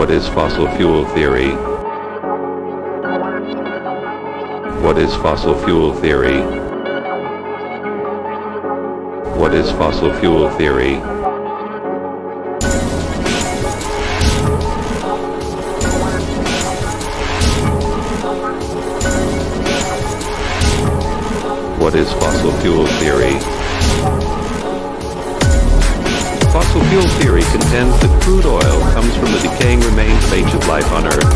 What is fossil fuel theory? What is fossil fuel theory? What is fossil fuel theory? What is fossil fuel theory? Fossil fuel theory contends that crude oil comes from the decaying remains of ancient life on Earth,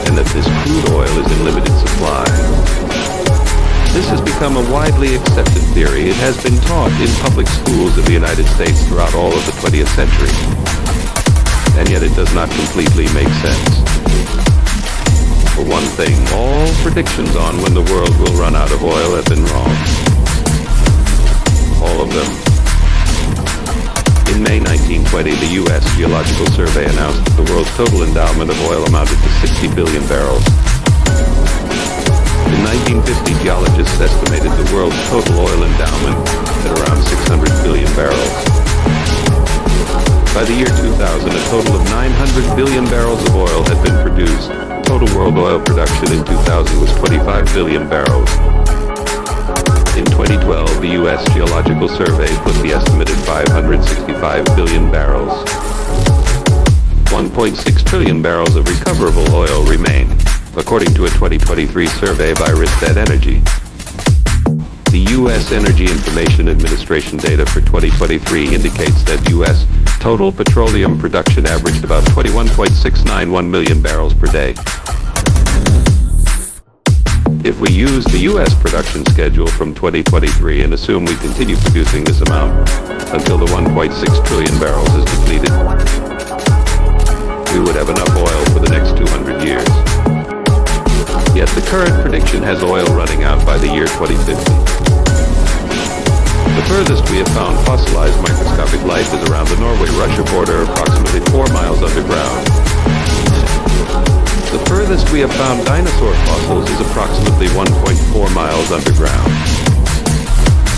and that this crude oil is in limited supply. This has become a widely accepted theory. It has been taught in public schools in the United States throughout all of the 20th century, and yet it does not completely make sense. For one thing, all predictions on when the world will run out of oil have been wrong. All of them. In May 1920, the U.S. Geological Survey announced that the world's total endowment of oil amounted to 60 billion barrels. In 1950, geologists estimated the world's total oil endowment at around 600 billion barrels. By the year 2000, a total of 900 billion barrels of oil had been produced. Total world oil production in 2000 was 25 billion barrels. In 2012, the U.S. Geological Survey put the estimate at 565 billion barrels. 1.6 trillion barrels of recoverable oil remain, according to a 2023 survey by Rystad Energy. The U.S. Energy Information Administration data for 2023 indicates that U.S. total petroleum production averaged about 21.691 million barrels per day. If we use the U.S. production schedule from 2023 and assume we continue producing this amount until the 1.6 trillion barrels is depleted, we would have enough oil for the next 200 years. Yet the current prediction has oil running out by the year 2050. The furthest we have found fossilized microscopic life is around the Norway-Russia border, approximately 4 miles underground. The furthest we have found dinosaur fossils is approximately 1.4 miles underground.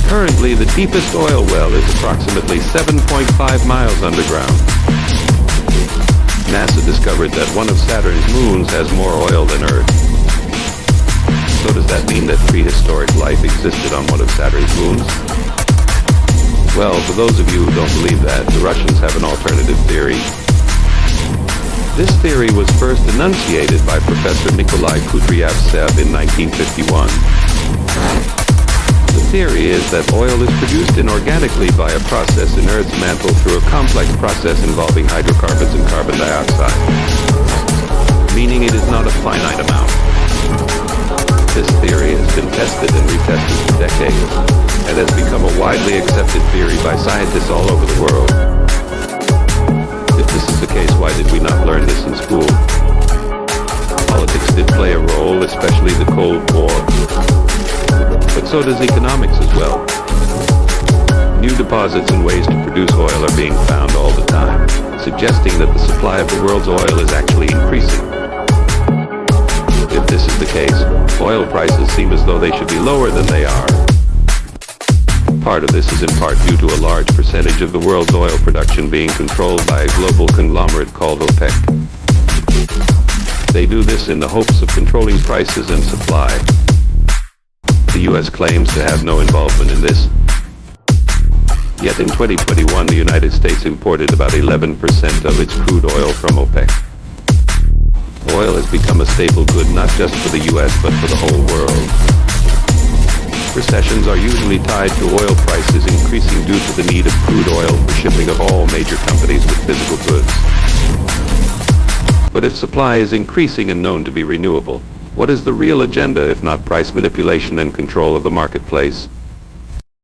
Currently, the deepest oil well is approximately 7.5 miles underground. NASA discovered that one of Saturn's moons has more oil than Earth. So does that mean that prehistoric life existed on one of Saturn's moons? Well, for those of you who don't believe that, the Russians have an alternative theory. This theory was first enunciated by Professor Nikolai Kudryavtsev in 1951. The theory is that oil is produced inorganically by a process in Earth's mantle through a complex process involving hydrocarbons and carbon dioxide, meaning it is not a finite amount. This theory has been tested and retested for decades and has become a widely accepted theory by scientists all over the world. If this is the case, why did we not learn this in school? Politics did play a role, especially the Cold War. But so does economics as well. New deposits and ways to produce oil are being found all the time, suggesting that the supply of the world's oil is actually increasing. If this is the case, oil prices seem as though they should be lower than they are. Part of this is in part due to a large percentage of the world's oil production being controlled by a global conglomerate called OPEC. They do this in the hopes of controlling prices and supply. The U.S. claims to have no involvement in this. Yet in 2021, the United States imported about 11% of its crude oil from OPEC. Oil has become a staple good not just for the U.S. but for the whole world. Recessions are usually tied to oil prices increasing due to the need of crude oil for shipping of all major companies with physical goods. But if supply is increasing and known to be renewable, what is the real agenda if not price manipulation and control of the marketplace?